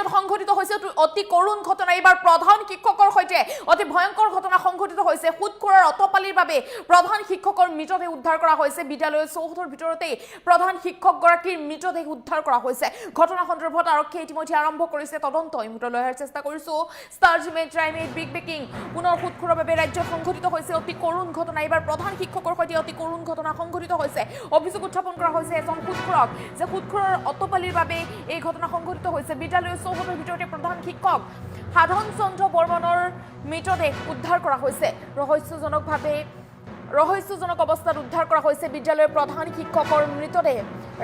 ৰাজ্যত সংঘটিত হৈছে অতি কৰুণ ঘটনা এবাৰ প্ৰধান শিক্ষকৰ সৈতে অতি ভয়ংকৰ ঘটনা সংঘটিত হৈছে সুদখোৰৰ অতপালিৰ বাবে প্ৰধান শিক্ষকৰ মৃতদেহ উদ্ধাৰ কৰা হৈছে বিদ্যালয়ৰ চৌহদৰ ভিতৰতে প্ৰধান শিক্ষকগৰাকীৰ মৃতদেহ উদ্ধাৰ কৰা হৈছে ঘটনা সন্দৰ্ভত আৰক্ষীয়ে ইতিমধ্যে আৰম্ভ কৰিছে তদন্ত এই মুহূৰ্তত লয়ৰ চেষ্টা কৰিছো ষ্টাৰ জিমেট ট্ৰাইমেট বিগ বেকিং পুনৰ সুদখোৰৰ বাবে ৰাজ্যত সংঘটিত হৈছে অতি কৰুণ ঘটনা এবাৰ প্ৰধান শিক্ষকৰ সৈতে অতি কৰুণ ঘটনা সংঘটিত হৈছে অভিযোগ উত্থাপন কৰা হৈছে এজন সুদখোৰক যে সুদখোৰৰ অতপালিৰ বাবে এই ঘটনা সংঘটিত হৈছে বিদ্যালয়ৰ চৌহদৰ ভিতৰতে প্ৰধান শিক্ষক সাধন চন্দ্ৰ বৰ্মনৰ মৃতদেহ উদ্ধাৰ কৰা হৈছে ৰহস্যজনক অৱস্থাত উদ্ধাৰ কৰা হৈছে বিদ্যালয়ৰ প্ৰধান শিক্ষকৰ মৃতদেহ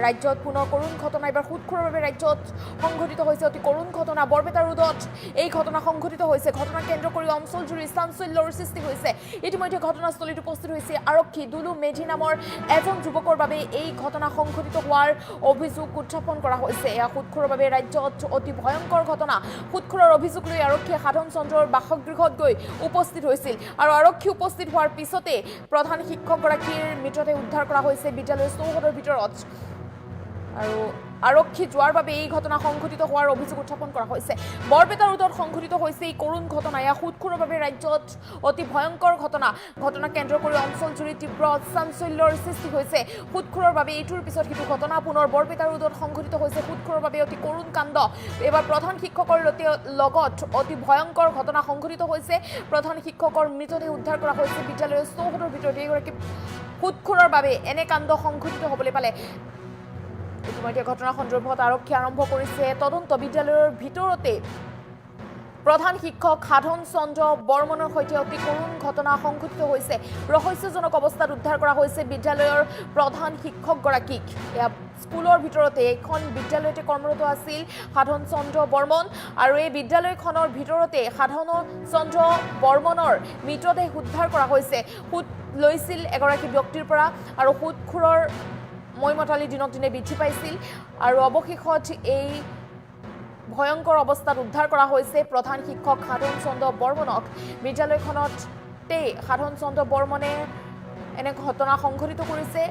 ৰাজ্যত পুনৰ কৰুণ ঘটনা এবাৰ সুদখোৰৰ বাবে ৰাজ্যত সংঘটিত হৈছে অতি কৰুণ ঘটনা বৰপেটা ৰোডত এই ঘটনা সংঘটিত হৈছে ঘটনা কেন্দ্ৰ কৰি অঞ্চল জুৰি চাঞ্চল্যৰ সৃষ্টি হৈছে ইতিমধ্যে ঘটনাস্থলীত উপস্থিত হৈছে আৰক্ষী দুলু মেধি নামৰ এজন যুৱকৰ বাবে এই ঘটনা সংঘটিত হোৱাৰ অভিযোগ উত্থাপন কৰা হৈছে এয়া সুদখোৰৰ বাবে ৰাজ্যত অতি ভয়ংকৰ ঘটনা সুদখোৰৰ অভিযোগ লৈ আৰক্ষীয়ে সাধন চন্দ্ৰৰ বাসগৃহত গৈ উপস্থিত হৈছিল আৰু আৰক্ষী উপস্থিত হোৱাৰ পিছতে প্ৰধান শিক্ষকগৰাকীৰ মৃতদেহ উদ্ধাৰ কৰা হৈছে বিদ্যালয়ৰ চৌহদৰ ভিতৰত আৰু আৰক্ষী যোৱাৰ বাবে এই ঘটনা সংঘটিত হোৱাৰ অভিযোগ উত্থাপন কৰা হৈছে বৰপেটা ৰোডত সংঘটিত হৈছে এই কৰুণ ঘটনা এয়া সুদখোৰৰ বাবে ৰাজ্যত অতি ভয়ংকৰ ঘটনা কেন্দ্ৰ কৰি অঞ্চল জুৰি তীব্ৰ চাঞ্চল্যৰ সৃষ্টি হৈছে সুদখোৰৰ বাবে এইটোৰ পিছত সিটো ঘটনা পুনৰ বৰপেটা ৰোডত সংঘটিত হৈছে সুদখোৰৰ বাবে অতি কৰুণ কাণ্ড এবাৰ প্ৰধান শিক্ষকৰ লগত অতি ভয়ংকৰ ঘটনা সংঘটিত হৈছে প্ৰধান শিক্ষকৰ মৃতদেহ উদ্ধাৰ কৰা হৈছে বিদ্যালয়ৰ চৌহদৰ ভিতৰত এগৰাকী সুদখোৰৰ বাবে এনে কাণ্ড সংঘটিত হ'বলৈ পালে ইতিমধ্যে ঘটনা সন্দৰ্ভত আৰক্ষী আৰম্ভ কৰিছে তদন্ত বিদ্যালয়ৰ ভিতৰতে প্ৰধান শিক্ষক সাধন চন্দ্ৰ বৰ্মনৰ সৈতে অতি কৰুণ ঘটনা সংঘটিত হৈছে ৰহস্যজনক অৱস্থাত উদ্ধাৰ কৰা হৈছে বিদ্যালয়ৰ প্ৰধান শিক্ষকগৰাকীক এয়া স্কুলৰ ভিতৰতে এখন বিদ্যালয়তে কৰ্মৰত আছিল সাধন চন্দ্ৰ বৰ্মন আৰু এই বিদ্যালয়খনৰ ভিতৰতে সাধন চন্দ্ৰ বৰ্মনৰ মৃতদেহ উদ্ধাৰ কৰা হৈছে সুদ লৈছিল এগৰাকী ব্যক্তিৰ পৰা আৰু সুদখোৰৰ মৈমতালি দিনক দিনে বৃদ্ধি পাইছিল আৰু অৱশেষত এই ভয়ংকৰ অৱস্থাত উদ্ধাৰ কৰা হৈছে প্ৰধান শিক্ষক সাধন চন্দ্ৰ বৰ্মনক বিদ্যালয়খনতে সাধন চন্দ্ৰ বৰ্মনে এনে ঘটনা সংঘটিত কৰিছে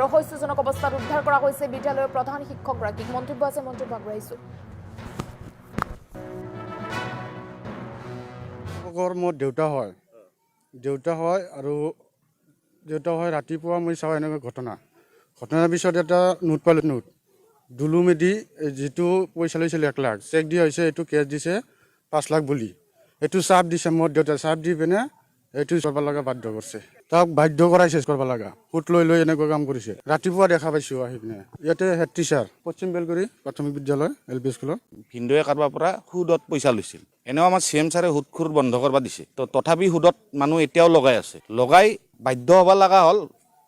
ৰহস্যজনক অৱস্থাত উদ্ধাৰ কৰা হৈছে বিদ্যালয়ৰ প্ৰধান শিক্ষকগৰাকীক মন্তব্য আছে মন্তব্য আগবঢ়াইছোঁ মোৰ দেউতা হয় আৰু ৰাতিপুৱা মই চাওঁ এনেকুৱা ঘটনাৰ পিছত এটা নোট পালোঁ দুলু মেধি যিটো পইচা লৈছিল 1 লাখ চেক দিয়া হৈছে এইটো কেছ দিছে 5 লাখ বুলি এইটো চাপ দিছে মোৰ দেউতাই চাপ দি পিনে এইটো কৰিব লগা বাধ্য কৰিছে তাক বাধ্য কৰাইছে কৰিব লগা সুত লৈ এনেকুৱা কাম কৰিছে ৰাতিপুৱা দেখা পাইছোঁ আহি পিনে ইয়াতে হেড টিচাৰ পশ্চিম বেলগুৰি প্ৰাথমিক বিদ্যালয় LP স্কুলত ভিনদেউৱে কাৰোবাৰ পৰা সুদত পইচা লৈছিল এনেও আমাৰ CM ছাৰে সুদখোৰ বন্ধ কৰিব দিছে তো তথাপি সুদত মানুহ এতিয়াও লগাই বাধ্য হ'ব লগা হ'ল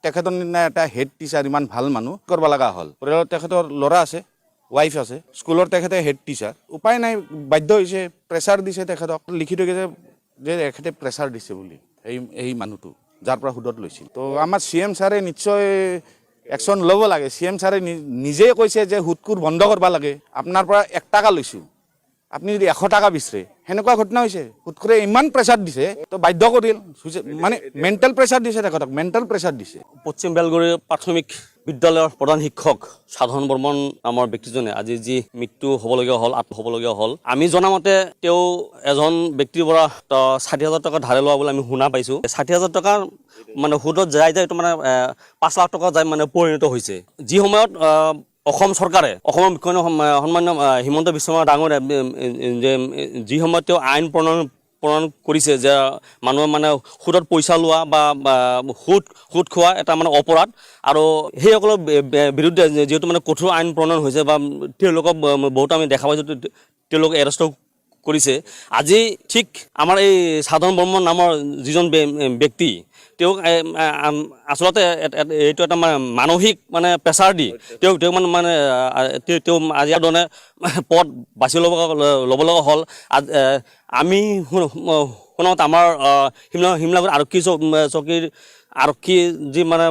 তেখেতৰ নিচিনা এটা হেড টিচাৰ ইমান ভাল মানুহ কৰিব লগা হ'ল পৰিয়ালত তেখেতৰ ল'ৰা আছে ৱাইফ আছে স্কুলৰ তেখেতে হেড টিচাৰ উপায় নাই বাধ্য হৈছে প্ৰেছাৰ দিছে তেখেতক লিখি থৈ গৈছে যে তেখেতে প্ৰেছাৰ দিছে বুলি এই মানুহটো যাৰ পৰা সুদত লৈছিল তো আমাৰ CM ছাৰে নিশ্চয় একশ্যন ল'ব লাগে CM ছাৰে নিজেই কৈছে যে সুদখোৰ বন্ধ কৰিব লাগে আপোনাৰ পৰা 1 টকা লৈছোঁ আপুনি যদি 100 টকা বিচাৰে সেনেকুৱা ঘটনা হৈছে সুদখোৰে ইমান প্ৰেছাৰ দিছে তো বাধ্য কৰিল মানে মেণ্টেল প্ৰেছাৰ দিছে তেখেতক মেণ্টেল প্ৰেছাৰ দিছে পশ্চিম বেলগুৰি প্ৰাথমিক বিদ্যালয়ৰ প্ৰধান শিক্ষক সাধন বৰ্মন নামৰ ব্যক্তিজনে আজি যি মৃত্যু হ'বলগীয়া হ'ল আমি জনামতে তেওঁ এজন ব্যক্তিৰ পৰা 60,000 টকা ধাৰে লোৱা বুলি আমি শুনা পাইছোঁ 60,000 টকা মানে সুদত যায় এইটো মানে 5 লাখ টকা যায় মানে পৰিণত হৈছে যি সময়ত অসম চৰকাৰে অসমৰ মুখ্যমন্ত্ৰী সন্মানীয় হিমন্ত বিশ্ব শৰ্মা ডাঙৰীয়াই যে যি সময়ত তেওঁ আইন প্ৰণয়ন কৰিছে যে মানুহে মানে সুদত পইচা লোৱা বা সুদ খোৱা এটা মানে অপৰাধ আৰু সেইসকলৰ বিৰুদ্ধে যিহেতু মানে কঠোৰ আইন প্ৰণয়ন হৈছে বা তেওঁলোকক বহুত আমি দেখা পাইছোঁ তেওঁলোকে এৰেষ্ট কৰিছে আজি ঠিক আমাৰ এই সাধন বৰ্মন নামৰ যিজন ব্যক্তি তেওঁক আচলতে এইটো এটা মানসিক মানে প্ৰেছাৰ দি তেওঁক মানে তেওঁ আজি ধৰণে পদ বাছি ল'ব লগা হ'ল আমি শুনাত আমাৰ শিমলাগুৰি আৰক্ষী যি মানে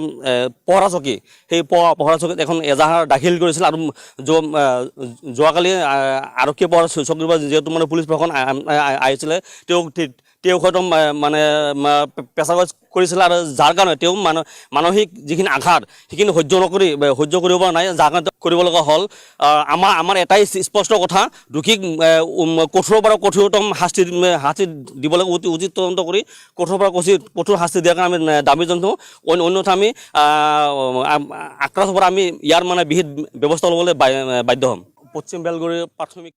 পহৰা চকী সেই পহৰা চকীত এখন এজাহাৰ দাখিল কৰিছিল আৰু যোৱাকালি আৰক্ষী পহৰা চকীৰ পৰা যিহেতু মানে পুলিচ প্ৰশাসন আহিছিলে তেওঁক তেওঁ হয়তো মানে পেচা কৰিছিলে আৰু যাৰ কাৰণে তেওঁ মানসিক যিখিনি আঘাত সেইখিনি সহ্য কৰিব পৰা নাই, যাৰ কাৰণে কৰিব লগা হ'ল। আমাৰ এটাই স্পষ্ট কথা, দোষীক কঠোৰৰ পৰা কঠোৰতম শাস্তি দিব লাগে, উচিত তদন্ত কৰি কঠোৰৰ পৰা কঠোৰ শাস্তি দিয়াৰ কাৰণে আমি দাবী জনাওঁ। অন্যথা আমি আক্ৰান্তৰ পৰা আমি ইয়াৰ মানে বিহিত ব্যৱস্থা ল'বলৈ বাধ্য হ'ম। পশ্চিম বেলগুৰিৰ প্ৰাথমিক